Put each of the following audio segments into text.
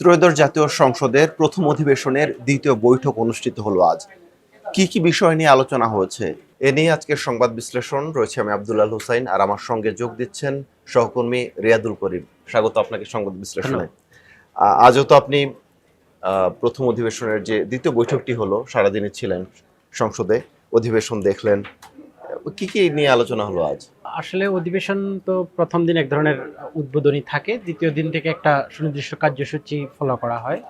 ত্রয়োদশ জাতীয় সংসদের প্রথম অধিবেশনের দ্বিতীয় বৈঠক অনুষ্ঠিত হলো আজ। কি কি বিষয় নিয়ে আলোচনা হয়েছে এ নিয়ে আজকের সংবাদ বিশ্লেষণ রয়েছে। আমি আব্দুল্লাহ হুসাইন, আর আমার সঙ্গে যোগ দিচ্ছেন সহকর্মী রিয়াদুল করিম। স্বাগত আপনাকে সংবাদ বিশ্লেষণে। আজও তো আপনি প্রথম অধিবেশনের যে দ্বিতীয় বৈঠকটি হলো, সারাদিনে ছিলেন সংসদে, অধিবেশন দেখলেন। কি কি নিয়ে আলোচনা হলো আজ? আসলে অধিবেশন তো প্রথম দিন এক ধরনের উদ্বোধনী থাকে, দ্বিতীয় দিন থেকে একটা সুনির্দিষ্ট কার্যসূচি ফলো করা হয়।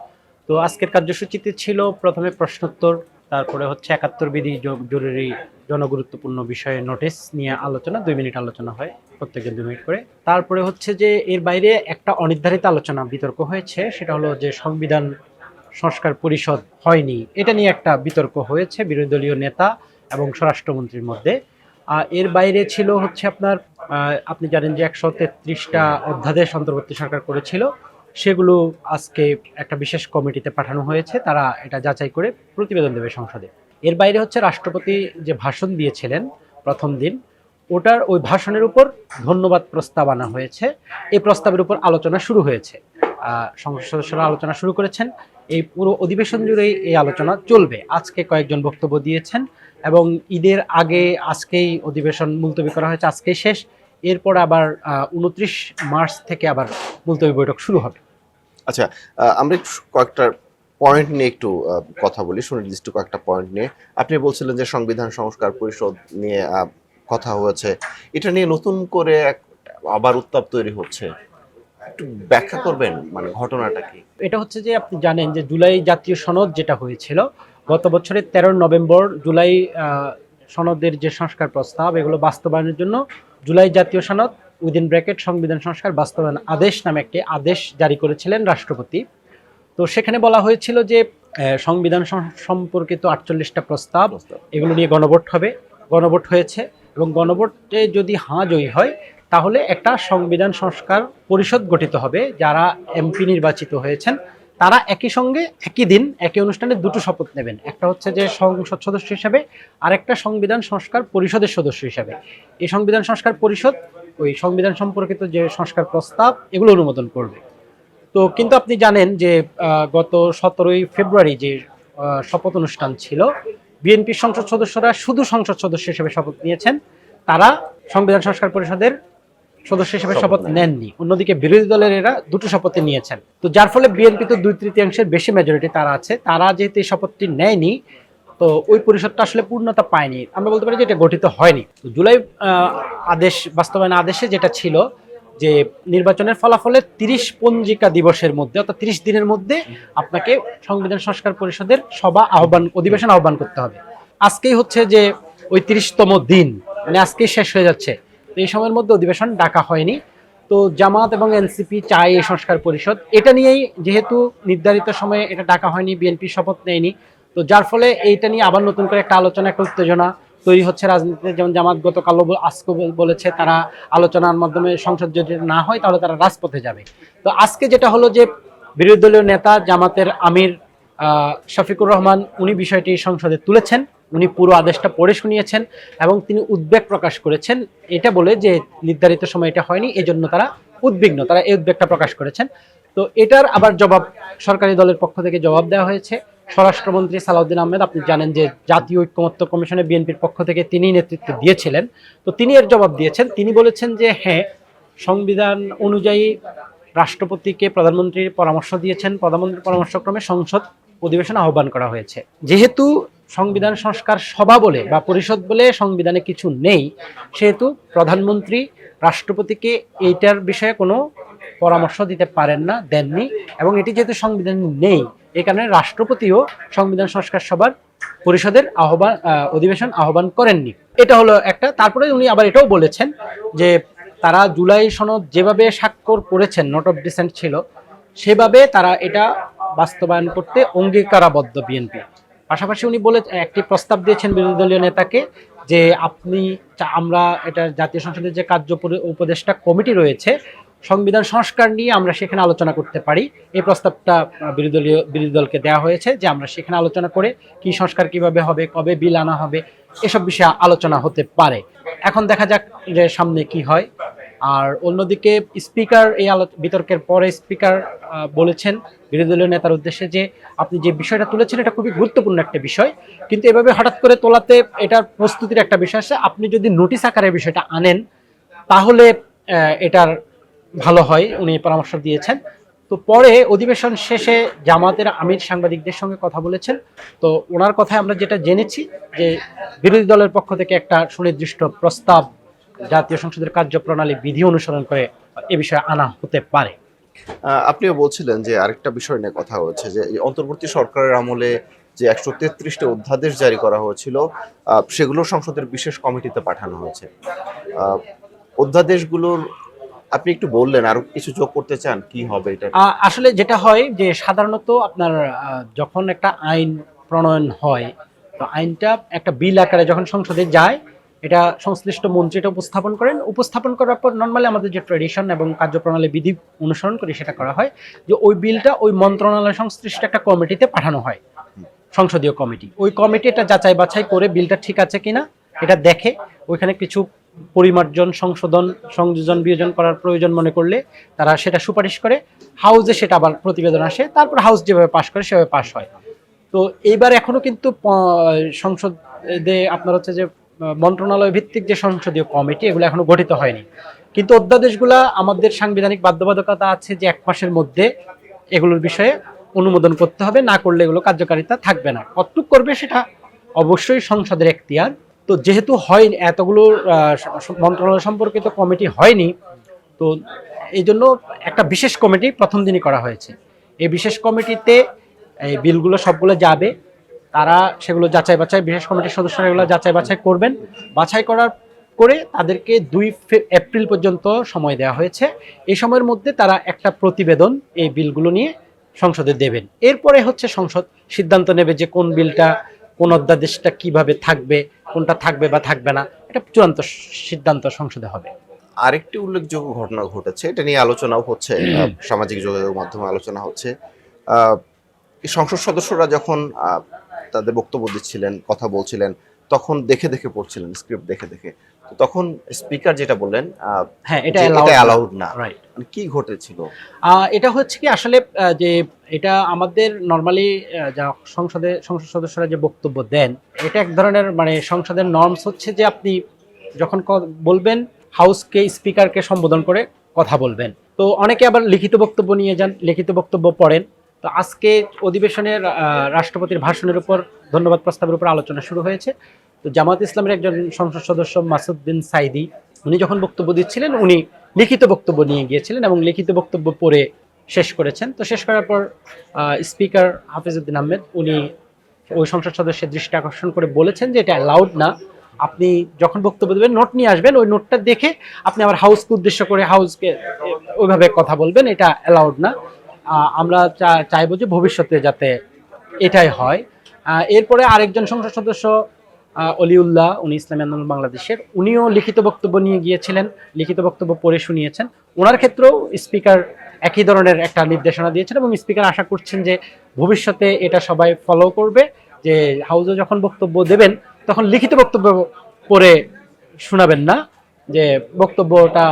তো আজকের কার্যসূচিতে ছিল প্রথমে প্রশ্নোত্তর, তারপরে হচ্ছে ৭১ বিধি জরুরি জনগুরুত্বপূর্ণ বিষয়ে নোটিশ নিয়ে আলোচনা, 2 মিনিট আলোচনা হয়, প্রত্যেকজন 2 মিনিট করে। তারপরে হচ্ছে যে এর বাইরে একটা অনির্ধারিত আলোচনা বিতর্ক হয়েছে, সেটা হলো যে সংবিধান সংস্কার পরিষদ হয়নি, এটা নিয়ে একটা বিতর্ক হয়েছে বিরোধী দলীয় নেতা এবং স্বরাষ্ট্রমন্ত্রীর মধ্যে। এর বাইরে ছিল হচ্ছে আপনার আপনি জানেন যে ১৩৩টা অধ্যাদেশ অন্তর্বর্তী সরকার করেছিল, সেগুলো আজকে একটা বিশেষ কমিটিতে পাঠানো হয়েছে, তারা এটা যাচাই করে প্রতিবেদন দেবে সংসদে। এর বাইরে হচ্ছে রাষ্ট্রপতি যে ভাষণ দিয়েছিলেন প্রথম দিন, ওই ভাষণের উপর ধন্যবাদ প্রস্তাব আনা হয়েছে। এই প্রস্তাবের উপর আলোচনা শুরু হয়েছে, সংসদ সদস্যরা আলোচনা শুরু করেছেন। এই পুরো অধিবেশন জুড়েই এই আলোচনা চলবে। আজকে কয়েকজন বক্তব্য দিয়েছেন এবং ঈদের আগে আজকেই অধিবেশন মুলতবি করা হয়েছে, আজকেই শেষ। এরপর আবার ২৯ মার্চ থেকে আবার মুলতবি বৈঠক শুরু হবে। আচ্ছা, আমরা কয়েকটা পয়েন্ট নিয়ে একটু কথা বলি, সুনির্দিষ্ট কয়েকটা পয়েন্ট নিয়ে। আপনি বলছিলেন যে সংবিধান সংস্কার পরিষদ নিয়ে কথা হয়েছে, এটা নিয়ে নতুন করে আবার উত্তাপ তৈরি হচ্ছে, একটু ব্যাখ্যা করবেন, মানে ঘটনাটা কি? এটা হচ্ছে যে আপনি জানেন যে জুলাই জাতীয় সনদ যেটা হয়েছিল গত বছরের ১৩ নভেম্বর, জুলাই সনদের যে সংস্কার প্রস্তাব, এগুলো বাস্তবায়নের জন্য জুলাই জাতীয় সনদ উইদিন ব্র্যাকেট সংবিধান সংস্কার বাস্তবায়ন আদেশ নামে একটি আদেশ জারি করেছিলেন রাষ্ট্রপতি। তো সেখানে বলা হয়েছিল যে সংবিধান সম্পর্কিত ৪৮টা প্রস্তাব, এগুলো নিয়ে গণভোট হবে। গণভোট হয়েছে এবং গণভোটে যদি হাঁ জয়ী হয় তাহলে একটা সংবিধান সংস্কার পরিষদ গঠিত হবে। যারা এমপি নির্বাচিত হয়েছেন তারা একই সঙ্গে একই দিন একই অনুষ্ঠানে দুটো শপথ নেবেন, একটা হচ্ছে যে সংসদ সদস্য হিসাবে, আর একটা সংবিধান সংস্কার পরিষদের সদস্য হিসাবে। এই সংবিধান সংস্কার পরিষদ ওই সংবিধান সম্পর্কিত যে সংস্কার প্রস্তাব এগুলো অনুমোদন করবে। তো কিন্তু আপনি জানেন যে গত ১৭ই ফেব্রুয়ারি যে শপথ অনুষ্ঠান ছিল, বিএনপির সংসদ সদস্যরা শুধু সংসদ সদস্য হিসেবে শপথ নিয়েছেন, তারা সংবিধান সংস্কার পরিষদের সদস্য হিসেবে শপথ নেননি। অন্যদিকে বিরোধী দলের এরা দুটো শপথে নিয়েছেন। তো যার ফলে বিএনপি তো ২/৩ বেশি মেজরিটি তারা আছে, তারা যেহেতু এই শপথটি নেয়নি, তো ওই পরিষদটা আসলে পূর্ণতা পায়নি। আমরা বলতে পারি যে এটা গঠিত হয়নি। জুলাই আদেশ বাস্তবায়ন আদেশে যেটা ছিল যে নির্বাচনের ফলাফলের ৩০ পঞ্জিকা দিবসের মধ্যে, অর্থাৎ ৩০ দিনের মধ্যে আপনাকে সংবিধান সংস্কার পরিষদের অধিবেশন আহ্বান করতে হবে। আজকেই হচ্ছে যে ওই ৩০তম দিন, মানে আজকেই শেষ হয়ে যাচ্ছে। তো এই সময়ের মধ্যে অধিবেশন ডাকা হয়নি। তো জামাত এবং এনসিপি চায় এই সংস্কার পরিষদ, এটা নিয়েই যেহেতু নির্ধারিত সময়ে এটা ডাকা হয়নি, বিএনপি শপথ নেয়নি, তো যার ফলে এইটা নিয়ে আবার নতুন করে একটা আলোচনা, একটা উত্তেজনা তৈরি হচ্ছে রাজনীতিতে। যেমন জামাত গতকাল আজকে বলেছে তারা আলোচনার মাধ্যমে সংসদ যদি না হয় তাহলে তারা রাজপথে যাবে। তো আজকে যেটা হলো যে বিরোধী দলীয় নেতা জামাতের আমির শফিকুর রহমান, উনি বিষয়টি সংসদে তুলেছেন, উনি পুরো আদেশটা পড়ে শুনিয়েছেন এবং তিনি উদ্বেগ প্রকাশ করেছেন, এটা বলে যে নির্ধারিত সময় এটা হয়নি, এজন্য তারা উদ্বিগ্ন, তারা এই উদ্বেগটা প্রকাশ করেছেন। তো এটার আবার জবাব সরকারি দলের পক্ষ থেকে জবাব দেওয়া হয়েছে। স্বরাষ্ট্রমন্ত্রী সালাউদ্দিন আহমেদ, আপনি জানেন যে জাতীয় ঐক্যমত্য কমিশনে বিএনপির পক্ষ থেকে তিনি নেতৃত্ব দিয়েছিলেন, তো তিনি এর জবাব দিয়েছেন। তিনি বলেছেন যে হ্যাঁ, সংবিধান অনুযায়ী রাষ্ট্রপতিকে প্রধানমন্ত্রীর পরামর্শ দিয়েছেন, প্রধানমন্ত্রীর পরামর্শক্রমে সংসদ অধিবেশন আহ্বান করা হয়েছে। যেহেতু সংবিধান সংস্কার সভা বলে বা পরিষদ বলে সংবিধানে কিছু নেই, সেহেতু প্রধানমন্ত্রী রাষ্ট্রপতিকে এইটার বিষয়ে কোনো পরামর্শ দিতে পারেন না, দেননি। এবং এটি যেহেতু সংবিধান নেই, এই কারণে রাষ্ট্রপতিও সংবিধান সংস্কার সভার পরিষদের অধিবেশন আহ্বান করেননি। এটা হলো একটা। তারপরে উনি আবার এটাও বলেছেন যে তারা জুলাই সনদ যেভাবে স্বাক্ষর করেছেন, নোট অফ ডিসেন্ট ছিল, সেভাবে তারা এটা বাস্তবায়ন করতে অঙ্গীকারাবদ্ধ বিএনপি। পাশাপাশি উনি একটি প্রস্তাব দিয়েছেন বিরোধী দলীয় নেতাকে যে আমরা এটা জাতীয় সংসদের যে কার্য উপদেষ্টা কমিটি রয়েছে, সংবিধান সংস্কার নিয়ে আমরা সেখানে আলোচনা করতে পারি। এই প্রস্তাবটা বিরোধী দলকে দেওয়া হয়েছে যে আমরা সেখানে আলোচনা করে কি সংস্কার কিভাবে হবে, কবে বিল আনা হবে, এসব বিষয়ে আলোচনা হতে পারে। এখন দেখা যাক যে সামনে কি হয়। আর অন্যদিকে স্পিকার এই বিতর্কের পরে স্পিকার বলেছেন বিরোধী দলীয় নেতার উদ্দেশ্যে যে আপনি যে বিষয়টা তুলেছেন এটা খুবই গুরুত্বপূর্ণ একটা বিষয়, কিন্তু এভাবে হঠাৎ করে তোলাতে এটার প্রস্তুতির একটা বিষয় আছে, আপনি যদি নোটিশ আকারে বিষয়টা আনেন তাহলে এটার ভালো হয়, উনি পরামর্শ দিয়েছেন। তো পরে অধিবেশন শেষে জামাতের আমির সাংবাদিকদের সঙ্গে কথা বলেছেন। তো ওনার কথায় আমরা যেটা জেনেছি যে বিরোধী দলের পক্ষ থেকে একটা সুনির্দিষ্ট প্রস্তাব জাতীয় সংসদের কার্যপ্রণালী বিধি অনুসরণ করে এ বিষয়ে আনা হতে পারে। আপনিও বলছিলেন যে আরেকটা বিষয় নিয়ে কথা হচ্ছে যে এই অন্তর্বর্তী সরকারের আমলে যে 133টা অধ্যাদেশ জারি করা হয়েছিল সেগুলো সংসদের বিশেষ কমিটিতে পাঠানো হয়েছে। অধ্যাদেশগুলোর আপনি একটু বললেন, আরো কিছু যোগ করতে চান কি হবে এটা? আসলে যেটা হয় যে সাধারণত আপনার যখন একটা আইন প্রণয়ন হয়, তো আইনটা একটা বিল আকারে যখন সংসদে যায়, এটা সংশ্লিষ্ট মন্ত্রী এটা উপস্থাপন করেন। উপস্থাপন করার পর নর্মালি আমাদের যে ট্রেডিশন এবং কার্যপ্রণালী বিধি অনুসরণ করে সেটা করা হয় যে ওই বিলটা ওই মন্ত্রণালয় সংশ্লিষ্ট একটা কমিটিতে পাঠানো হয়, সংসদীয় কমিটি। ওই কমিটি এটা যাচাই বাছাই করে বিলটা ঠিক আছে কিনা এটা দেখে, ওইখানে কিছু পরিমার্জন, সংশোধন, সংযোজন, বিয়োজন করার প্রয়োজন মনে করলে তারা সেটা সুপারিশ করে, হাউসে সেটা আবার প্রতিবেদন আসে, তারপর হাউস যেভাবে পাশ করে সেভাবে পাশ হয়। তো এইবার এখনো কিন্তু সংসদে আপনার হচ্ছে যে মন্ত্রণালয় ভিত্তিক যে সংসদীয় কমিটি এগুলো এখনো গঠিত হয়নি, কিন্তু অধ্যাদেশগুলা আমাদের সাংবিধানিক বাধ্যবাধকতা আছে যে 1 মাসের মধ্যে এগুলোর বিষয়ে অনুমোদন করতে হবে, না করলে এগুলো কার্যকারিতা থাকবে না। কতটুকু করবে সেটা অবশ্যই সংসদের এখতিয়ার। তো যেহেতু হয়নি, এতগুলো মন্ত্রণালয় সম্পর্কিত কমিটি হয়নি, তো এই জন্য একটা বিশেষ কমিটি প্রথম দিনই করা হয়েছে। এই বিশেষ কমিটিতে এই বিলগুলো সবগুলো যাবে, তারা সেগুলো যাচাই বাছাই, বিশেষ কমিটির সদস্যরা এগুলো যাচাই বাছাই করবেন। বাছাই করার করে তাদেরকে 2 এপ্রিল পর্যন্ত সময় দেওয়া হয়েছে। এই সময়ের মধ্যে তারা একটা প্রতিবেদন এই বিলগুলো নিয়ে সংসদে দেবেন। এরপরে হচ্ছে সংসদ সিদ্ধান্ত নেবে যে কোন বিলটা, কোন অধ্যাদেশটা কিভাবে থাকবে, কোনটা থাকবে বা থাকবে না, এটা চূড়ান্ত সিদ্ধান্ত সংসদে হবে। আরেকটি উল্লেখযোগ্য ঘটনা ঘটেছে, এটা নিয়ে আলোচনাও হচ্ছে, সামাজিক যোগাযোগ মাধ্যমে আলোচনা হচ্ছে। সংসদ সদস্যরা যখন তাদের বক্তব্য দিচ্ছিলেন, কথা বলছিলেন, তখন দেখে দেখে পড়ছিলেন, স্ক্রিপ্ট দেখে দেখে। তখন স্পিকার যেটা বললেন, হ্যাঁ এটা অ্যালাউড না, রাইট। মানে কি ঘটেছিল? এটা হচ্ছে কি আসলে যে এটা আমাদের নর্মালি যা সংসদ সদস্যরা যে বক্তব্য দেন, এটা এক ধরনের মানে সংসদের নর্মস হচ্ছে যে আপনি যখন বলবেন হাউসকে, স্পিকারকে সম্বোধন করে কথা বলবেন। তো অনেকে আবার লিখিত বক্তব্য নিয়ে যান, লিখিত বক্তব্য পড়েন। তো আজকে অধিবেশনের রাষ্ট্রপতির ভাষণের উপর, ধন্যবাদ প্রস্তাবের উপর আলোচনা শুরু হয়েছে। তো জামাত ইসলামের একজন সংসদ সদস্য মাসুদ বিন সাইদি, উনি যখন বক্তব্য দিচ্ছিলেন উনি লিখিত বক্তব্য নিয়ে গিয়েছিলেন এবং লিখিত বক্তব্য পড়ে শেষ করেছেন। তো শেষ করার পর স্পিকার হাফিজউদ্দিন আহমেদ উনি ওই সংসদ সদস্যের দৃষ্টি আকর্ষণ করে বলেছেন যে এটা অ্যালাউড না, আপনি যখন বক্তব্য দেবেন নোট নিয়ে আসবেন, ওই নোটটা দেখে আপনি আবার হাউসকে উদ্দেশ্য করে হাউসকে ওইভাবে কথা বলবেন, এটা অ্যালাউড না। আমরা চাইবো যে ভবিষ্যতে যাতে এটাই হয়। এরপরে আরেকজন সংসদ সদস্য অলিউল্লাহ, উনি ইসলামী আন্দোলন বাংলাদেশের, উনিও লিখিত বক্তব্য নিয়ে গিয়েছিলেন, লিখিত বক্তব্য পড়ে শুনিয়েছেন। ওনার ক্ষেত্রেও স্পিকার একই ধরনের একটা নির্দেশনা দিয়েছেন এবং স্পিকার আশা করছেন যে ভবিষ্যতে এটা সবাই ফলো করবে, যে হাউসে যখন বক্তব্য দেবেন তখন লিখিত বক্তব্য পড়ে শোনাবেন না, যে বক্তব্যটা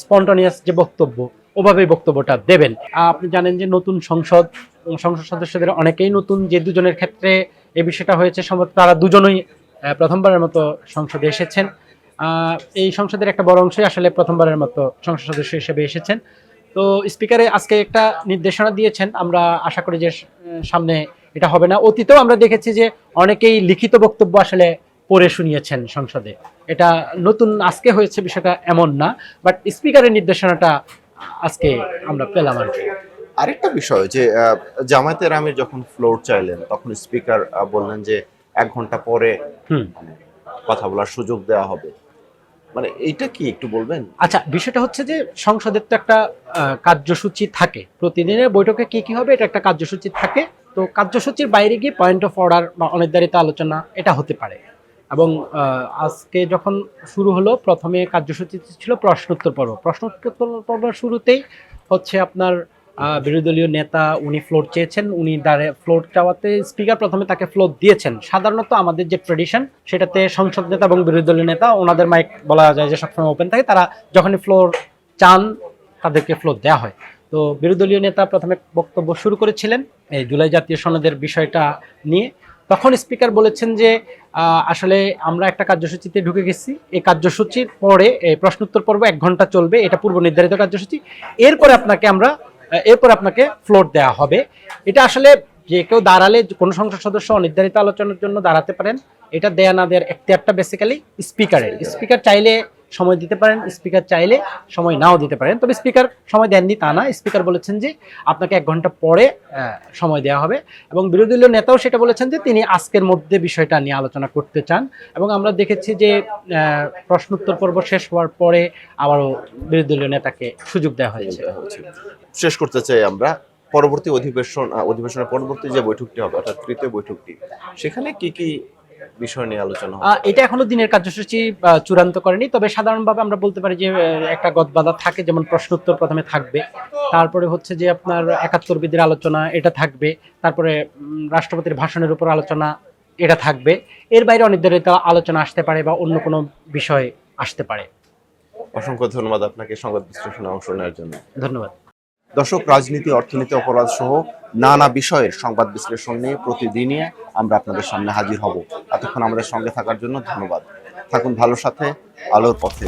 স্পন্টানিয়াস যে বক্তব্য ওভাবেই বক্তব্যটা দেবেন। আপনি জানেন যে নতুন সংসদ সদস্যদের অনেকেই নতুন, যে দুজনের ক্ষেত্রে এই বিষয়টা হয়েছে সম্ভবত তারা দুজনই প্রথমবারের মতো সংসদে এসেছেন। এই সংসদের একটা বড় অংশই আসলে প্রথমবারের মতো সংসদ সদস্য হিসেবে এসেছেন। তো স্পিকারে আজকে একটা নির্দেশনা দিয়েছেন, আমরা আশা করি যে সামনে এটা হবে না। অতীতেও আমরা দেখেছি যে অনেকেই লিখিত বক্তব্য আসলে পড়ে শুনিয়েছেন সংসদে, এটা নতুন আজকে হয়েছে বিষয়টা এমন না, বাট স্পিকারের নির্দেশনাটা আজকে আমরা পেলাম আর কি। আরেকটা বিষয় যে জামায়াতের আমির যখন ফ্লোর চাইলেন তখন স্পিকার বললেন যে 1 ঘন্টা পরে মানে কথা বলার সুযোগ দেওয়া হবে, মানে এইটা কি একটু বলবেন? আচ্ছা, বিষয়টা হচ্ছে যে সংসদের তো একটা কার্যসূচি থাকে, প্রতিদিনের বৈঠকে কি কি হবে এটা একটা কার্যসূচি থাকে। তো কার্যসূচির বাইরে গিয়ে পয়েন্ট অফ অর্ডার বা অনির্ধারিত আলোচনা এটা হতে পারে। এবং আজকে যখন শুরু হলো, প্রথমে কার্যসূচি ছিল প্রশ্নোত্তর পর্ব। প্রশ্নোত্তর পর্ব শুরুতেই হচ্ছে আপনার বিরোধী দলীয় নেতা উনি ফ্লোর চেয়েছেন, উনি দাঁড়িয়ে ফ্লোর চাওয়াতে স্পিকার প্রথমে তাকে ফ্লোর দিয়েছেন। সাধারণত আমাদের যে ট্রেডিশন সেটাতে সংসদ নেতা এবং বিরোধী দলীয় নেতা ওনাদের মাইক বলা যায় যে সবসময় ওপেন থাকে, তারা যখনই ফ্লোর চান তাদেরকে ফ্লোর দেওয়া হয়। তো বিরোধী দলীয় নেতা প্রথমে বক্তব্য শুরু করেছিলেন এই জুলাই জাতীয় সনদের বিষয়টা নিয়ে। তখন স্পিকার বলেছেন যে আসলে আমরা একটা কার্যসূচিতে ঢুকে গেছি, এই কার্যসূচির পরে এই প্রশ্নোত্তর পর্ব 1 ঘন্টা চলবে, এটা পূর্ব নির্ধারিত কার্যসূচি। এরপরে আপনাকে ফ্লোর দেওয়া হবে। এটা আসলে যে কেউ দাঁড়ালে, কোনো সংসদ সদস্য অনির্ধারিত আলোচনার জন্য দাঁড়াতে পারেন, এটা দেয়া না দেওয়ার এখতিয়ারটা বেসিক্যালি স্পিকারের। স্পিকার চাইলে সময় দিতে পারেন, স্পিকার চাইলে সময় নাও দিতে পারেন। তবে স্পিকার সময় দেননি তা না, স্পিকার বলেছেন যে আপনাকে 1 ঘন্টা পরে সময় দেওয়া হবে। এবং বিরোধী দলীয় নেতাও সেটা বলেছেন যে তিনি আজকের মধ্যে বিষয়টা নিয়ে আলোচনা করতে চান। এবং আমরা দেখেছি যে প্রশ্নোত্তর পর্ব শেষ হওয়ার পরে আবারও বিরোধী দলীয় নেতাকে সুযোগ দেওয়া হয়েছে। শেষ করতে চাই আমরা, পরবর্তী অধিবেশনের পরবর্তী যে বৈঠকটি হবে অর্থাৎ তৃতীয় বৈঠকটি, সেখানে কি কি বিষয় নিয়ে আলোচনা হবে? এটা এখনো দিনের কার্যসূচি চূড়ান্ত করেনি। তবে সাধারণভাবে আমরা বলতে পারি যে একটা গদবাধা থাকে, যেমন প্রশ্নোত্তর প্রথমে থাকবে, তারপরে হচ্ছে যে আপনার 71 বিধির আলোচনা এটা থাকবে, তারপরে রাষ্ট্রপতির ভাষণের উপর আলোচনা এটা থাকবে। এর বাইরে অনির্ধারিত আলোচনা আসতে পারে বা অন্য কোনো বিষয় আসতে পারে। অসংখ্য ধন্যবাদ আপনাকে সংবাদ বিশ্লেষণে অংশ নেওয়ার জন্য। ধন্যবাদ। দর্শক, রাজনীতি, অর্থনীতি, অপরাধ সহ নানা বিষয়ের সংবাদ বিশ্লেষণ নিয়ে প্রতিদিনই আমরা আপনাদের সামনে হাজির হব। এতক্ষণ আমাদের সঙ্গে থাকার জন্য ধন্যবাদ। থাকুন ভালোর সাথে, আলোর পথে।